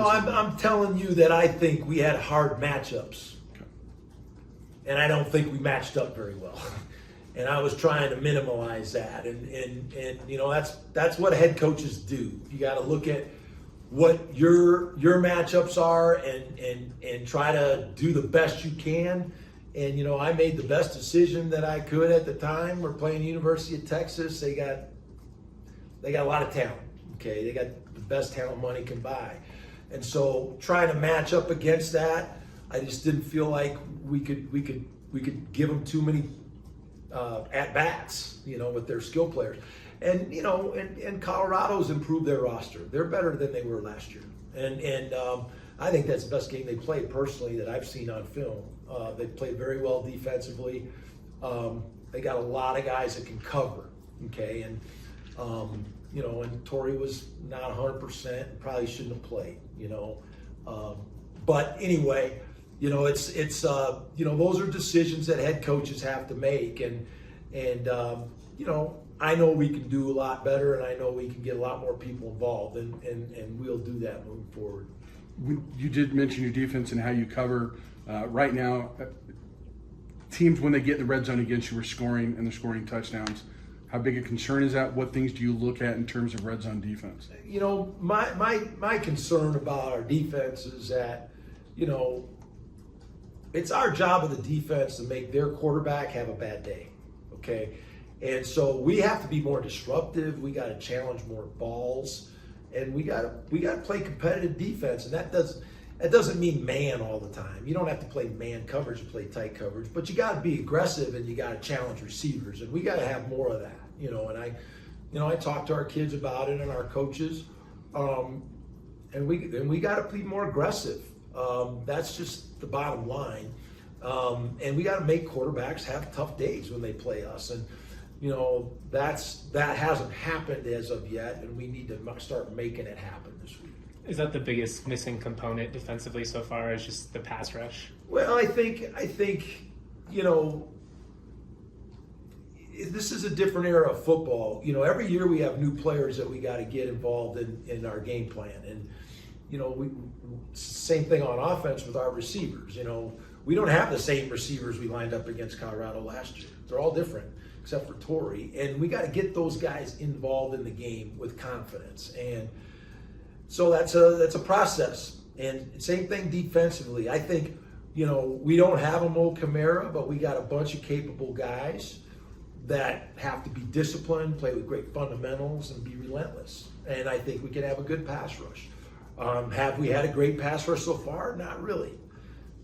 I'm telling you that I think we had hard matchups, and I don't think we matched up very well. And I was trying to minimize that, and you know that's what head coaches do. You got to look at what your matchups are and try to do the best you can. And you know, I made the best decision that I could at the time. We're playing University of Texas. They got a lot of talent. Okay, they got the best talent money can buy. And so trying to match up against that, I just didn't feel like we could give them too many at bats, you know, with their skill players. And you know, and Colorado's improved their roster. They're better than they were last year. And I think that's the best game they played personally that I've seen on film. They played very well defensively. They got a lot of guys that can cover. Okay, and you know, and Torrey was not 100%, probably shouldn't have played, you know. But anyway, you know, it's you know, those are decisions that head coaches have to make, and you know, I know we can do a lot better, and I know we can get a lot more people involved, and we'll do that moving forward. You did mention your defense and how you cover. Right now, teams, when they get in the red zone against you, are scoring, and they're scoring touchdowns. How big a concern is that? What things do you look at in terms of red zone defense? You know, my concern about our defense is that, you know, it's our job of the defense to make their quarterback have a bad day, okay? And so we have to be more disruptive. We got to challenge more balls, and we got to play competitive defense. And that doesn't mean man all the time. You don't have to play man coverage and play tight coverage, but you got to be aggressive and you got to challenge receivers, and we got to have more of that, you know. And I talk to our kids about it and our coaches, and we got to be more aggressive. That's just the bottom line, and we got to make quarterbacks have tough days when they play us, and you know that hasn't happened as of yet, and we need to start making it happen this week. Is that the biggest missing component defensively so far, is just the pass rush? Well, I think, you know, this is a different era of football. You know, every year we have new players that we got to get involved in our game plan. And, you know, same thing on offense with our receivers. You know, we don't have the same receivers we lined up against Colorado last year. They're all different, except for Torrey. And we got to get those guys involved in the game with confidence. And so that's a process. And same thing defensively. I think, you know, we don't have a Mo Camara, but we got a bunch of capable guys that have to be disciplined, play with great fundamentals, and be relentless. And I think we can have a good pass rush. Have we had a great pass rush so far? Not really.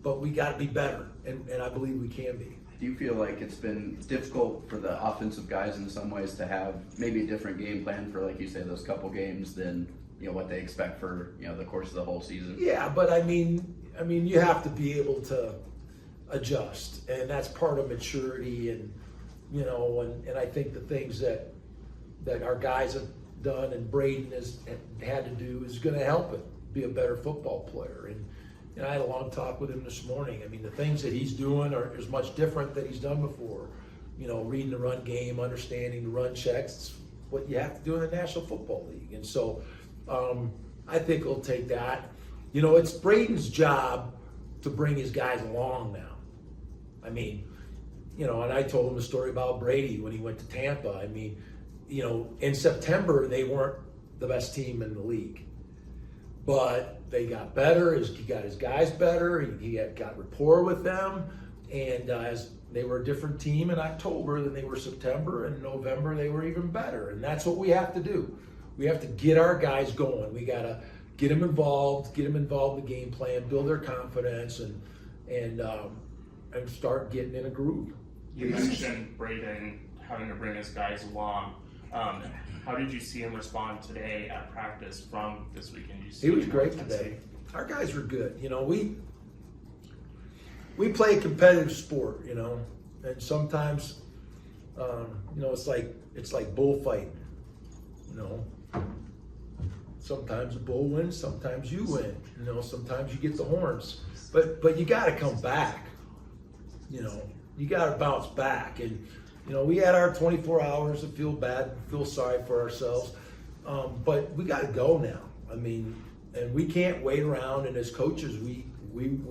But we got to be better, and I believe we can be. Do you feel like it's been difficult for the offensive guys in some ways to have maybe a different game plan for, like you say, those couple games than, you know, what they expect for, you know, the course of the whole season? Yeah, but I mean, you have to be able to adjust, and that's part of maturity, and you know, and I think the things that our guys have done and Braden has had to do is going to help him be a better football player. And I had a long talk with him this morning. I mean, the things that he's doing are as much different than he's done before. You know, reading the run game, understanding the run checks, it's what you have to do in the National Football League. And so I think he'll take that. You know, it's Braden's job to bring his guys along now. I mean, you know, and I told him the story about Brady when he went to Tampa. I mean, you know, in September, they weren't the best team in the league. But they got better. He got his guys better. He got rapport with them. And as they were a different team in October than they were September. And November, they were even better. And that's what we have to do. We have to get our guys going. We got to get them involved in the game plan, build their confidence, and start getting in a groove. You mentioned Braden having to bring his guys along. How did you see him respond today at practice from this weekend? He was great today. Our guys were good. You know, we play a competitive sport, you know, and sometimes, you know, it's like bullfighting, you know. Sometimes the bull wins, sometimes you win. You know, sometimes you get the horns, but you got to come back. You know, you got to bounce back, and you know, we had our 24 hours to feel bad, feel sorry for ourselves, but we got to go now. I mean, we can't wait around. And as coaches, we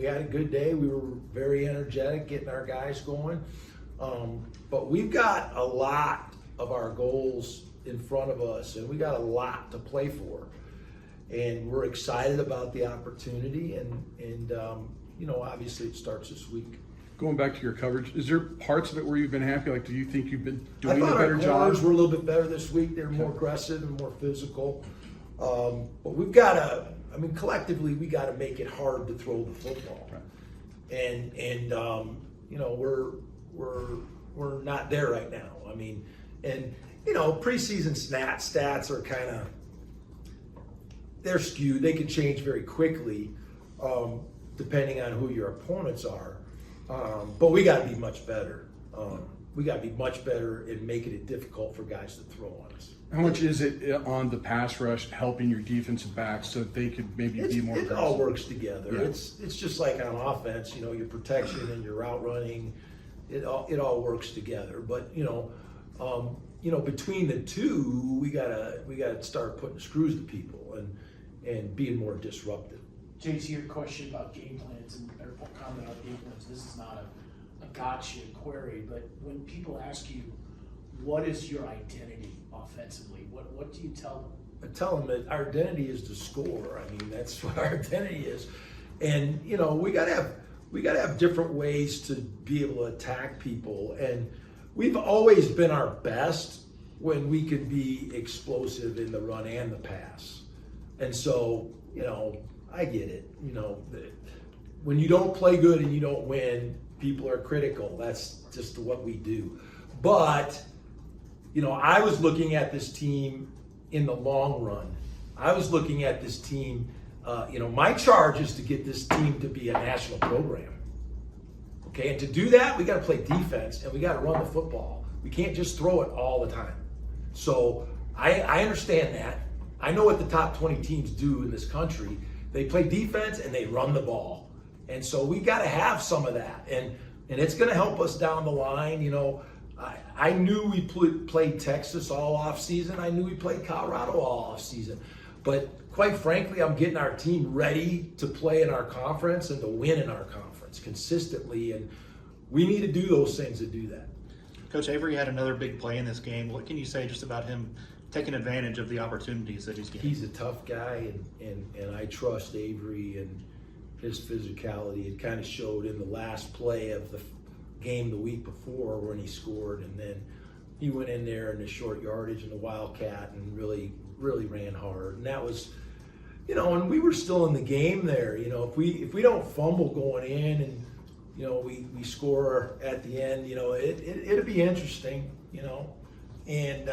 had a good day. We were very energetic, getting our guys going. But we've got a lot of our goals in front of us, and we got a lot to play for. And we're excited about the opportunity, and obviously it starts this week. Going back to your coverage, is there parts of it where you've been happy? Like, do you think you've been I doing a thought better our job? corners were a little bit better this week. They're more aggressive and more physical. But we've got to, collectively, we got to make it hard to throw the football. Right. And we're not there right now. Preseason stats are kind of, they're skewed. They can change very quickly depending on who your opponents are. But we got to be much better. We got to be much better in making it difficult for guys to throw on us. How much is it on the pass rush helping your defensive backs so that they could maybe be more It aggressive? all works together. Yeah. It's just like on offense, your protection and your route running, it all works together. But between the two, we gotta start putting screws to people and being more disruptive. JT, your question about game plans or comment on game plans. This is not a gotcha query, but when people ask you, what is your identity offensively? What do you tell them? I tell them that our identity is to score. That's what our identity is. And, we gotta have different ways to be able to attack people. And we've always been our best when we can be explosive in the run and the pass. And so, I get it. When you don't play good and you don't win, people are critical. That's just what we do. But, I was looking at this team in the long run. I was looking at this team, my charge is to get this team to be a national program. Okay, and to do that, we got to play defense and we got to run the football. We can't just throw it all the time. So I understand that. I know what the top 20 teams do in this country. They play defense and they run the ball. And so we got to have some of that. And it's going to help us down the line. I knew we played Texas all off season. I knew we played Colorado all off season. But quite frankly, I'm getting our team ready to play in our conference and to win in our conference consistently. And we need to do those things to do that. Coach Avery had another big play in this game. What can you say just about him taking advantage of the opportunities that he's getting? He's a tough guy, and I trust Avery and his physicality. It kind of showed in the last play of the game the week before when he scored, and then he went in there in the short yardage and the Wildcat and really ran hard. And that was, and we were still in the game there. If we don't fumble going in and we score at the end, it'll be interesting, and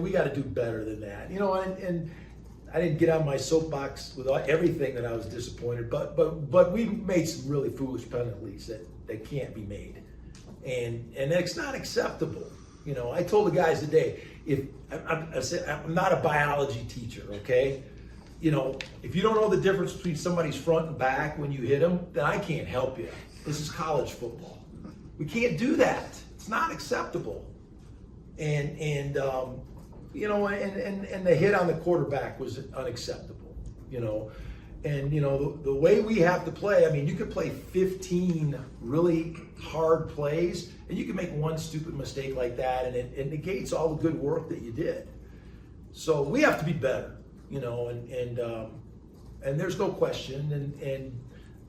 we got to do better than that, and I didn't get on my soapbox with everything that I was disappointed, but we made some really foolish penalties that can't be made, and it's not acceptable. I told the guys today, I said I'm not a biology teacher, okay? If you don't know the difference between somebody's front and back when you hit them, then I can't help you. This is college football. We can't do that. It's not acceptable. And the hit on the quarterback was unacceptable. And the way we have to play, you could play 15 really hard plays, and you can make one stupid mistake like that, and it negates all the good work that you did. So we have to be better. And there's no question, and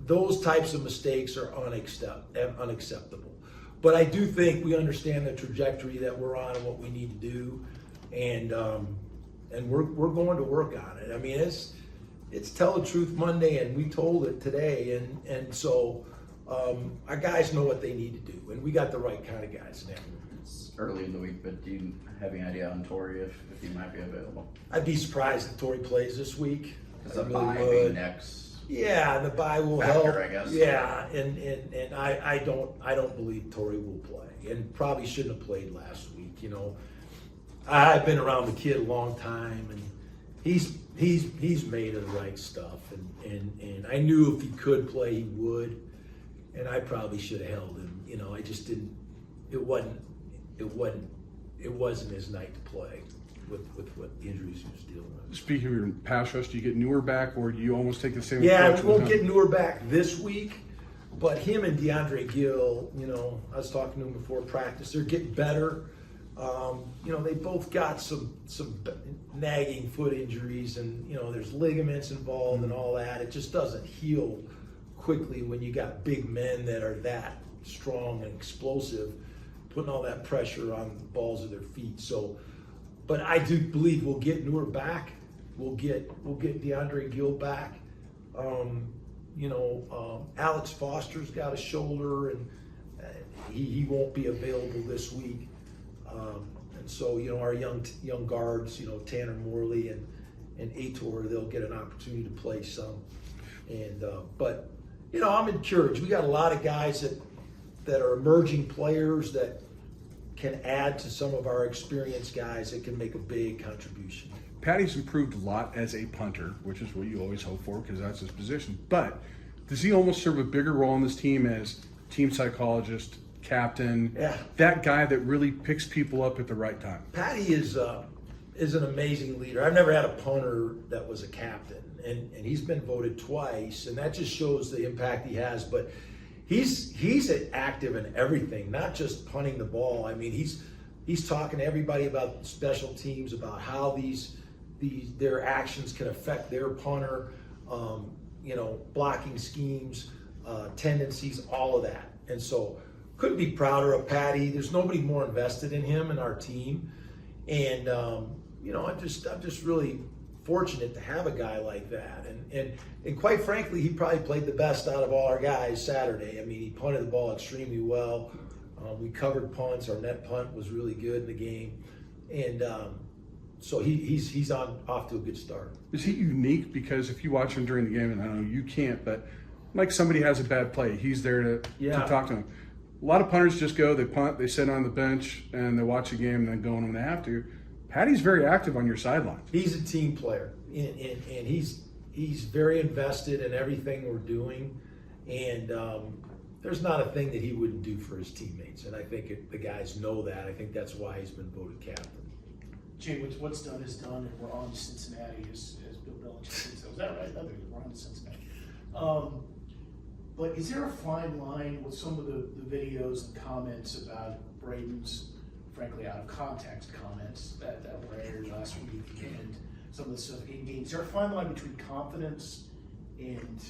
those types of mistakes are unacceptable. But I do think we understand the trajectory that we're on and what we need to do, and we're going to work on it. It's Tell the Truth Monday, and we told it today, and so our guys know what they need to do, and we got the right kind of guys now. It's early in the week, but do you have any idea on Torrey if he might be available? I'd be surprised if Torrey plays this week. Because I the really bye would. being next. Yeah, the bye will Factor, help. I guess. Yeah, and I don't believe Torrey will play, and probably shouldn't have played last week. I've been around the kid a long time, and he's made of the right stuff, and I knew if he could play, he would, and I probably should have held him. I just didn't. It wasn't his night to play. with what injuries he was dealing with. Speaking of your pass rush, do you get Newer back, or do you almost take the same Yeah, approach we won't with get him? Newer back this week, but him and DeAndre Gill, I was talking to him before practice. They're getting better. They both got some nagging foot injuries, and there's ligaments involved and all that. It just doesn't heal quickly when you got big men that are that strong and explosive, putting all that pressure on the balls of their feet. So, but I do believe we'll get Newer back. We'll get DeAndre Gill back. Alex Foster's got a shoulder, and he won't be available this week. And so, our young guards, Tanner Morley and Aitor, they'll get an opportunity to play some. And but I'm encouraged. We got a lot of guys that are emerging players that can add to some of our experienced guys that can make a big contribution. Paddy's improved a lot as a punter, which is what you always hope for because that's his position. But does he almost serve a bigger role on this team as team psychologist, captain, Yeah. that guy that really picks people up at the right time? Paddy is an amazing leader. I've never had a punter that was a captain, and he's been voted twice, and that just shows the impact he has. But he's active in everything, not just punting the ball. I mean, he's talking to everybody about special teams, about how their actions can affect their punter, blocking schemes, tendencies, all of that. And so, couldn't be prouder of Paddy. There's nobody more invested in him and our team. And I'm just really fortunate to have a guy like that. And quite frankly, he probably played the best out of all our guys Saturday. I mean, he punted the ball extremely well. We covered punts. Our net punt was really good in the game. And so he's off to a good start. Is he unique? Because if you watch him during the game, and I know you can't, but like somebody has a bad play, he's there to talk to him. A lot of punters just go, they punt, they sit on the bench, and they watch a game and then go on when they have to. Paddy's very active on your sidelines. He's a team player, and he's very invested in everything we're doing. And there's not a thing that he wouldn't do for his teammates. And I think the guys know that. I think that's why he's been voted captain. Jay, what's done is done, and we're on to Cincinnati, as Bill Belichick says. Was that right? I think we're on to Cincinnati. But is there a fine line with some of the videos and comments about Braden's, frankly, out of context comments that were aired last week, and some of the stuff in games? Is there a fine line between confidence and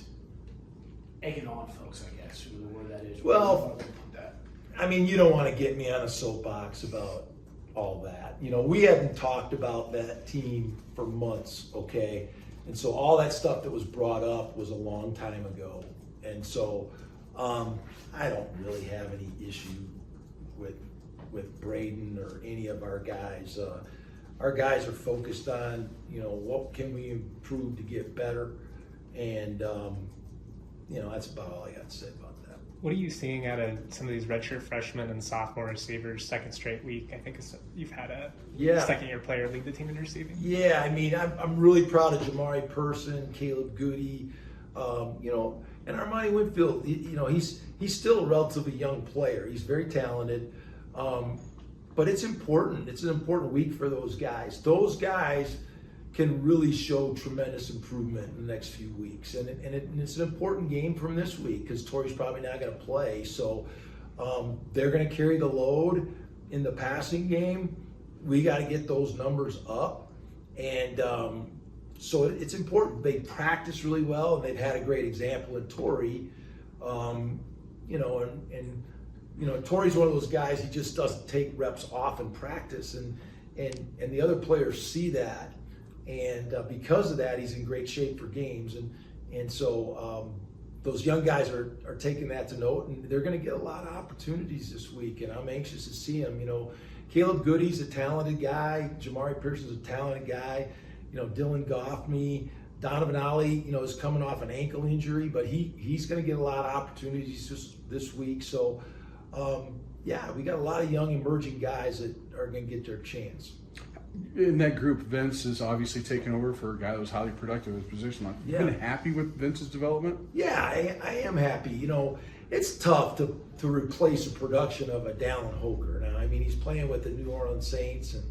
egging on folks, I guess, where that is? Well, I mean, you don't want to get me on a soapbox about all that. We haven't talked about that team for months, okay? And so all that stuff that was brought up was a long time ago. And so I don't really have any issue with Braden or any of our guys. Our guys are focused on, what can we improve to get better? And, that's about all I got to say about that. What are you seeing out of some of these redshirt freshmen and sophomore receivers second straight week? I think you've had a second-year player lead the team in receiving. Yeah, I mean, I'm really proud of Jamari Person, Caleb Goody, and Armani Winfield. He's still a relatively young player. He's very talented, but it's important. It's an important week for those guys. Those guys can really show tremendous improvement in the next few weeks. And it's an important game from this week because Torrey's probably not going to play. So they're going to carry the load in the passing game. We got to get those numbers up. And so it's important. They practice really well, and they've had a great example in Torrey. Torrey's one of those guys, he just doesn't take reps off in practice. And the other players see that. And because of that, he's in great shape for games. And so those young guys are taking that to note, and they're going to get a lot of opportunities this week. And I'm anxious to see them. Caleb Goody's a talented guy. Jamari Pearson's a talented guy. Dylan Goffney, Donovan Ollie, is coming off an ankle injury, but he's going to get a lot of opportunities this week. So, we got a lot of young emerging guys that are going to get their chance. In that group, Vince is obviously taking over for a guy that was highly productive in his position. You've been happy with Vince's development? Yeah, I am happy. It's tough to replace the production of a Dallin Hoker. Now, I mean, he's playing with the New Orleans Saints, and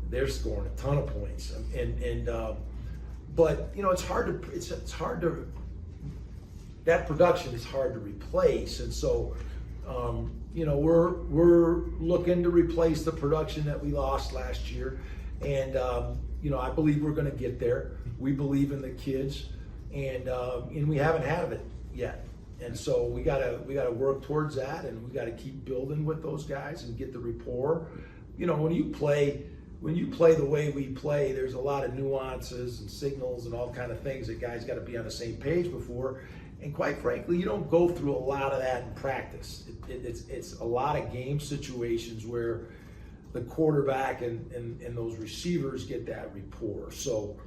they're scoring a ton of points, but you know, it's hard to that production is hard to replace, and so you know, we're looking to replace the production that we lost last year, and you know, I believe we're going to get there. We believe in the kids, and we haven't had it yet, and so we gotta work towards that, and we gotta keep building with those guys and get the rapport. You know, when you play the way we play, there's a lot of nuances and signals and all kind of things that guys got to be on the same page before. And quite frankly, you don't go through a lot of that in practice. It's a lot of game situations where the quarterback and those receivers get that rapport. So,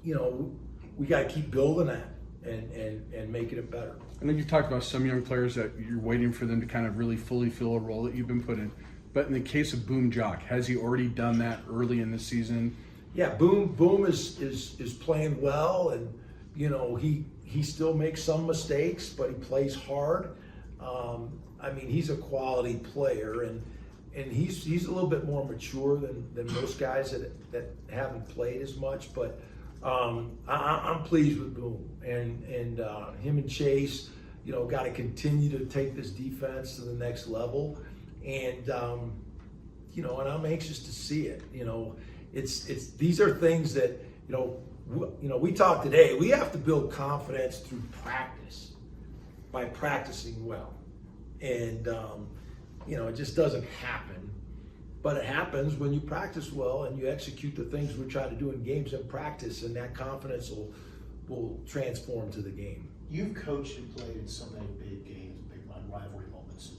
you know, we got to keep building that and making it better. I know you talked about some young players that you're waiting for them to kind of really fully fill a role that you've been put in. But in the case of Boom Jock, has he already done that early in the season? Yeah, Boom is playing well, and you know, he still makes some mistakes, but he plays hard. I mean, he's a quality player, and he's a little bit more mature than most guys that haven't played as much. But I'm pleased with Boom, and him and Chase, you know, got to continue to take this defense to the next level. And you know, and I'm anxious to see it. You know, it's these are things that we talked today. We have to build confidence through practice, by practicing well, and you know, it just doesn't happen. But it happens when you practice well and you execute the things we try to do in games and practice, and that confidence will transform to the game. You've coached and played in so many big games, big rivalry moments.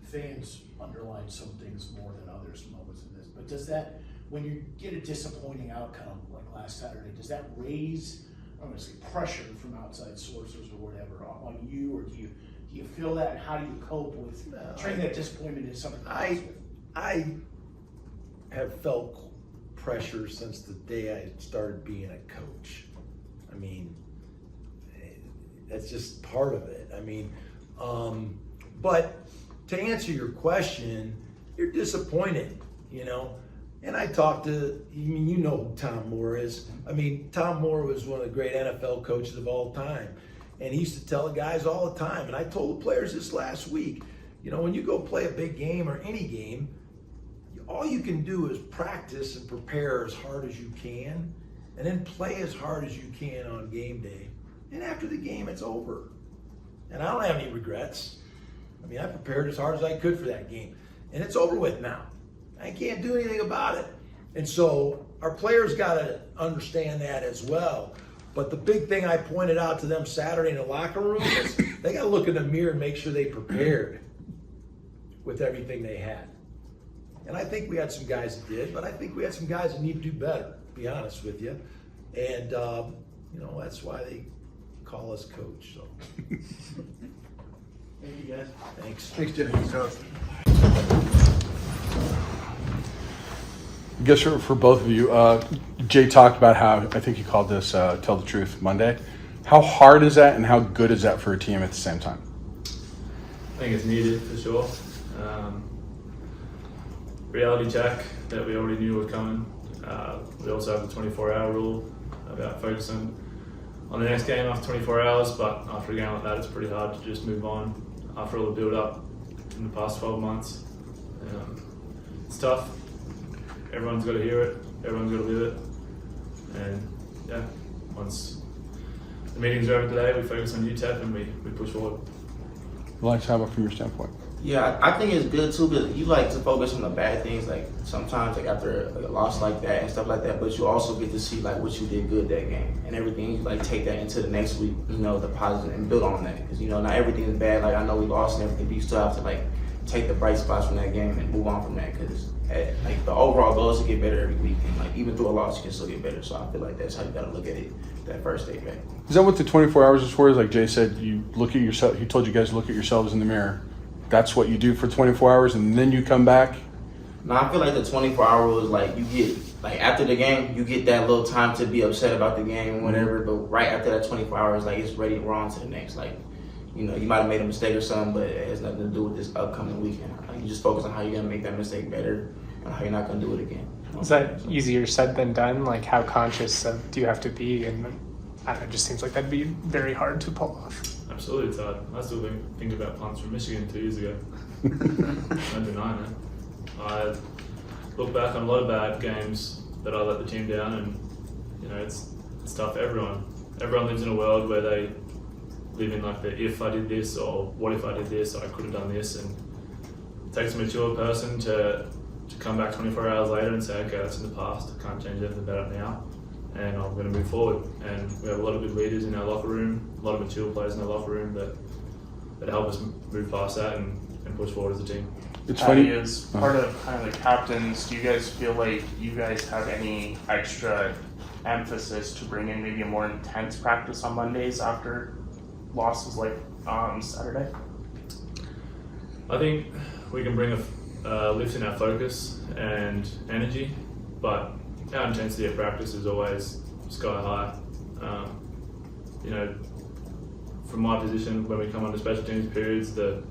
Fans underline some things more than others moments in this. But does that, when you get a disappointing outcome like last Saturday, does that raise, I'm going to say, pressure from outside sources or whatever on you, or do you feel that? And how do you cope with turning that disappointment into something? I have felt pressure since the day I started being a coach. I mean, that's just part of it. I mean, but to answer your question, you're disappointed, you know. And I talked to, I mean, you know who Tom Moore is. I mean, Tom Moore was one of the great NFL coaches of all time. And he used to tell the guys all the time, and I told the players this last week, you know, when you go play a big game or any game, all you can do is practice and prepare as hard as you can, and then play as hard as you can on game day. And after the game, it's over. And I don't have any regrets. I mean, I prepared as hard as I could for that game, and it's over with now. I can't do anything about it. And so our players got to understand that as well. But the big thing I pointed out to them Saturday in the locker room is they got to look in the mirror and make sure they prepared with everything they had. And I think we had some guys that did, but I think we had some guys that need to do better, to be honest with you. And, you know, that's why they call us coach. So. Thank you, guys. Thanks. Thanks, Jimmy. I guess for both of you, Jay talked about how, I think he called this Tell the Truth Monday. How hard is that, and how good is that for a team at the same time? I think it's needed for sure. Reality check that we already knew was coming. We also have the 24-hour rule about focusing on the next game after 24 hours, but after a game like that, it's pretty hard to just move on after all the build-up in the past 12 months. It's tough. Everyone's got to hear it. Everyone's got to live it. And yeah, once the meetings are over today, we focus on UTEP and we push forward. Elias, how about from your standpoint? Yeah, I think it's good too, but you like to focus on the bad things, like sometimes like after a loss like that and stuff like that, but you also get to see like what you did good that game and everything. You like take that into the next week, you know, the positive, and build on that, because you know not everything is bad. Like I know we lost and everything, but you still have to like take the bright spots from that game and move on from that, because like the overall goal is to get better every week, and like even through a loss you can still get better. So I feel like that's how you gotta look at it that first day back. Is that what the 24 hours is for? Like Jay said, you look at yourself. He told you guys to look at yourselves in the mirror. That's what you do for 24 hours, and then you come back? No, I feel like the 24-hour rule is like you get, like after the game, you get that little time to be upset about the game and whatever, but right after that 24 hours, like it's ready, we're on to the next. Like, you know, you might have made a mistake or something, but it has nothing to do with this upcoming weekend. Like you just focus on how you're going to make that mistake better and how you're not going to do it again. Is that easier said than done? Like, how conscious do you have to be? And I don't know, it just seems like that'd be very hard to pull off. Absolutely, it's hard. I still think about punts from Michigan 2 years ago. No denying it. I look back on a lot of bad games that I let the team down, and it's tough for everyone. Everyone lives in a world where they live in like the if I did this, or what if I did this, or I could have done this, and it takes a mature person to come back 24 hours later and say, okay, that's in the past, I can't change anything about it now, and I'm going to move forward. And we have a lot of good leaders in our locker room, a lot of mature players in our locker room that help us move past that and push forward as a team. It's Paddy, funny. as part of kind of the captains, do you guys feel like you guys have any extra emphasis to bring in maybe a more intense practice on Mondays after losses like Saturday? I think we can bring a lift in our focus and energy, but our intensity at practice is always sky high. From my position, when we come onto special teams periods, the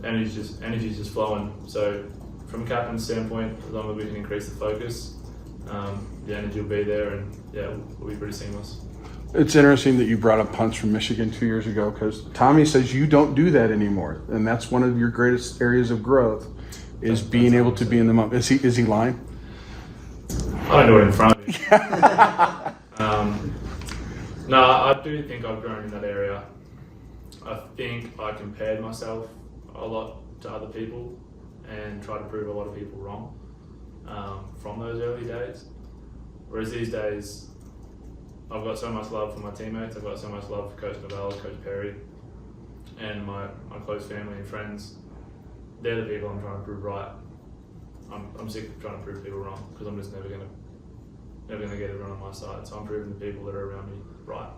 energy is just flowing. So from a captain's standpoint, as long as we can increase the focus, the energy will be there, and we'll be pretty seamless. It's interesting that you brought up punts from Michigan 2 years ago, because Tommy says you don't do that anymore, and that's one of your greatest areas of growth is being able to be in the moment. Is he lying? I don't do it in front of you. No, I do think I've grown in that area. I think I compared myself a lot to other people and tried to prove a lot of people wrong from those early days. Whereas these days, I've got so much love for my teammates, I've got so much love for Coach Norvell, Coach Perry, and my close family and friends. They're the people I'm trying to prove right. I'm sick of trying to prove people wrong, because I'm just never gonna get everyone on my side. So I'm proving the people that are around me right,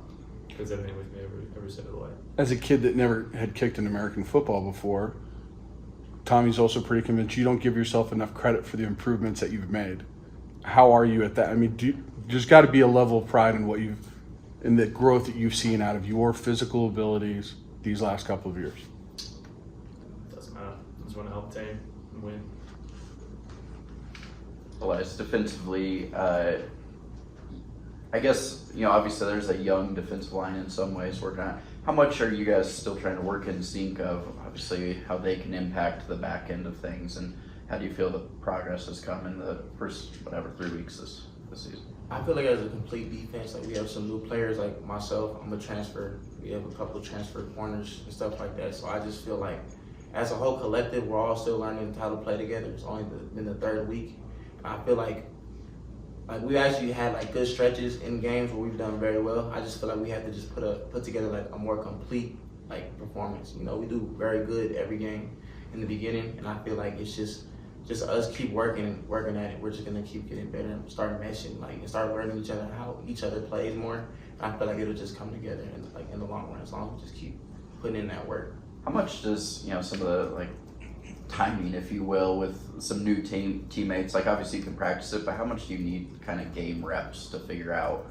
because they've been with me every step of the way. As a kid that never had kicked an American football before, Tommy's also pretty convinced you don't give yourself enough credit for the improvements that you've made. How are you at that? I mean, there's got to be a level of pride in the growth that you've seen out of your physical abilities these last couple of years. Doesn't matter. I just want to help the team and win. Elias, defensively, I guess, obviously there's a young defensive line in some ways working on it. How much are you guys still trying to work in sync of, obviously, how they can impact the back end of things, and how do you feel the progress has come in the first, 3 weeks this season? I feel like as a complete defense, like we have some new players, like myself, I'm a transfer. We have a couple of transfer corners and stuff like that. So I just feel like as a whole collective, we're all still learning how to play together. It's only been the third week. And I feel like we actually had like good stretches in games where we've done very well. I just feel like we have to just put together like a more complete like performance. We do very good every game in the beginning, and I feel like it's just us keep working at it. We're just gonna keep getting better and start meshing, and start learning each other, how each other plays more. I feel like it'll just come together in the long run, as long as we just keep putting in that work. How much does some of the timing, if you will, with some new teammates, obviously you can practice it, but how much do you need kind of game reps to figure out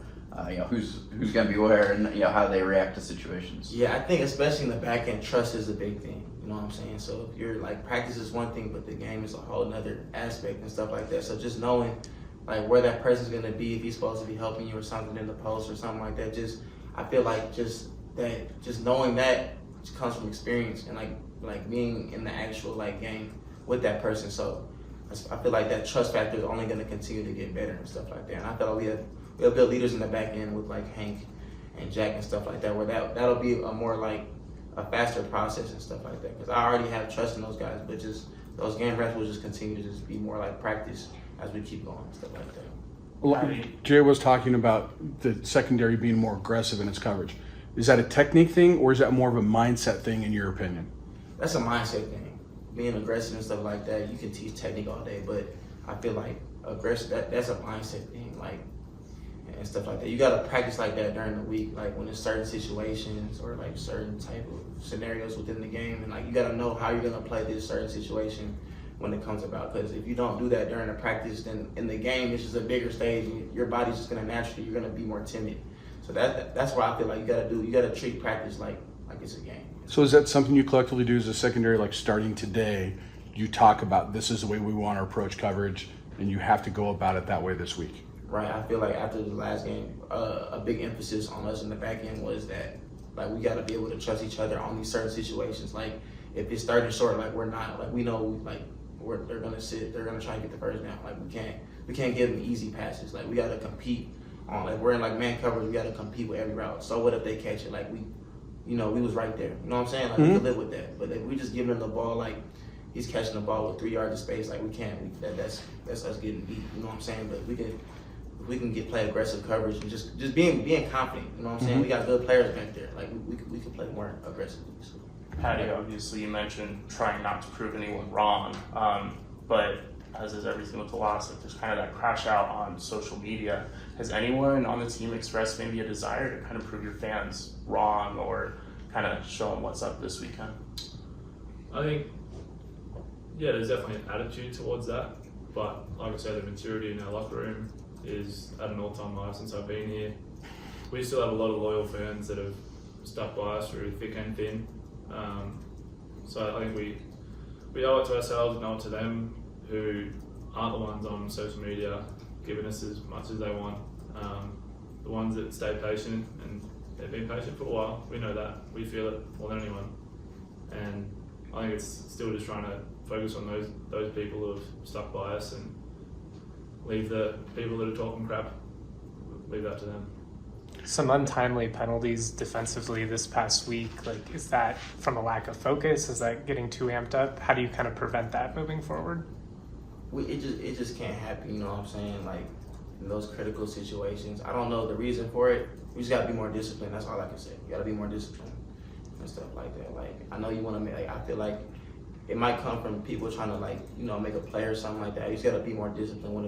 who's gonna be where, and how they react to situations? Yeah, I think especially in the back end, trust is a big thing. You know what I'm saying? So if you're practice is one thing, but the game is a whole nother aspect and stuff like that. So just knowing where that person's gonna be, if he's supposed to be helping you or something in the post or something like that, I feel like just knowing that comes from experience and like being in the actual game with that person. So I feel like that trust factor is only gonna continue to get better and stuff like that. And I feel like we have good leaders in the back end with Hank and Jack and stuff like that, where that'll be a more a faster process and stuff like that, because I already have trust in those guys, but just those game reps will just continue to just be more like practice as we keep going and stuff like that. Well, Jay was talking about the secondary being more aggressive in its coverage. Is that a technique thing, or is that more of a mindset thing in your opinion? That's a mindset thing. Being aggressive and stuff like that, you can teach technique all day, but I feel like aggressive, that's a mindset thing, and stuff like that. You gotta practice like that during the week, when there's certain situations or certain type of scenarios within the game, and you gotta know how you're gonna play this certain situation when it comes about. Because if you don't do that during the practice, then in the game it's just a bigger stage, and your body's just gonna you're gonna be more timid. So that's why I feel like you gotta treat practice like it's a game. So is that something you collectively do as a secondary, starting today? You talk about this is the way we want to approach coverage. and you have to go about it that way this week. Right. I feel like after the last game, a big emphasis on us in the back end was that, like, we got to be able to trust each other on these certain situations. Like, if it's starting short, like, we're not, like, we know, like, they're gonna sit, they're gonna try and get the first down. Like, we can't give them easy passes. Like, we got to compete on, like, we're in like man coverage. We got to compete with every route. So what if they catch it? Like, we was right there. You know what I'm saying? Like, we could live with that. But if we just giving him the ball, like, he's catching the ball with 3 yards of space, like, we can't. That's us getting beat. You know what I'm saying? But we can play aggressive coverage and just being confident. You know what I'm saying? We got good players back there. Like, we could play more aggressively. So. Paddy, obviously you mentioned trying not to prove anyone wrong, but as is everything with the loss, like there's kind of that crash out on social media. Has anyone on the team expressed maybe a desire to kind of prove your fans wrong or kind of show them what's up this weekend? I think, yeah, there's definitely an attitude towards that, but like I said, the maturity in our locker room is at an all-time high since I've been here. We still have a lot of loyal fans that have stuck by us through thick and thin. So I think we owe it to ourselves and owe it to them who aren't the ones on social media giving us as much as they want. The ones that stay patient, and they've been patient for a while. We know that. We feel it more than anyone. And I think it's still just trying to focus on those people who have stuck by us and leave the people that are talking crap, leave that to them. Some untimely penalties defensively this past week. Like, is that from a lack of focus? Is that getting too amped up? How do you kind of prevent that moving forward? It just can't happen. You know what I'm saying? Like, in those critical situations, I don't know the reason for it. We just gotta be more disciplined. That's all I can say. You gotta be more disciplined and stuff like that. Like, I know you want to make. Like, I feel like it might come from people trying to, like, you know, make a play or something like that. You just gotta be more disciplined when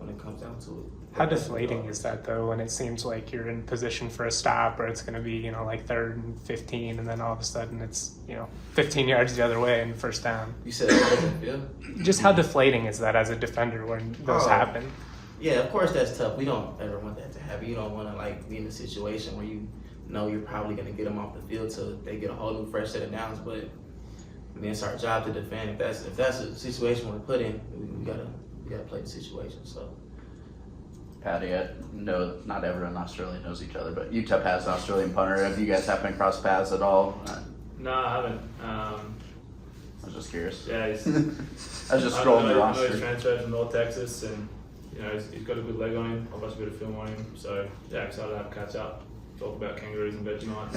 it comes down to it. How deflating is that though, when it seems like you're in position for a stop, or it's going to be, you know, like 3rd and 15, and then all of a sudden it's, you know, 15 yards the other way and first down? You said how does it feel? Just how deflating is that as a defender when those happen? Yeah, of course that's tough. We don't ever want that to happen. You don't want to, like, be in a situation where you know you're probably going to get them off the field till they get a whole new fresh set of downs. But I mean, it's our job to defend. If that's a situation we're put in, we gotta play the situation. So. Paddy, I know not everyone in Australia knows each other, but UTEP has an Australian punter. Have you guys happened to cross paths at all? No, I haven't. I was just curious. Yeah, I was just scrolling the I know he's roster. transferred from North Texas, and you know he's got a good leg on him. I've watched a bit of film on him, so yeah, excited to have a catch up, talk about kangaroos and Vegemite.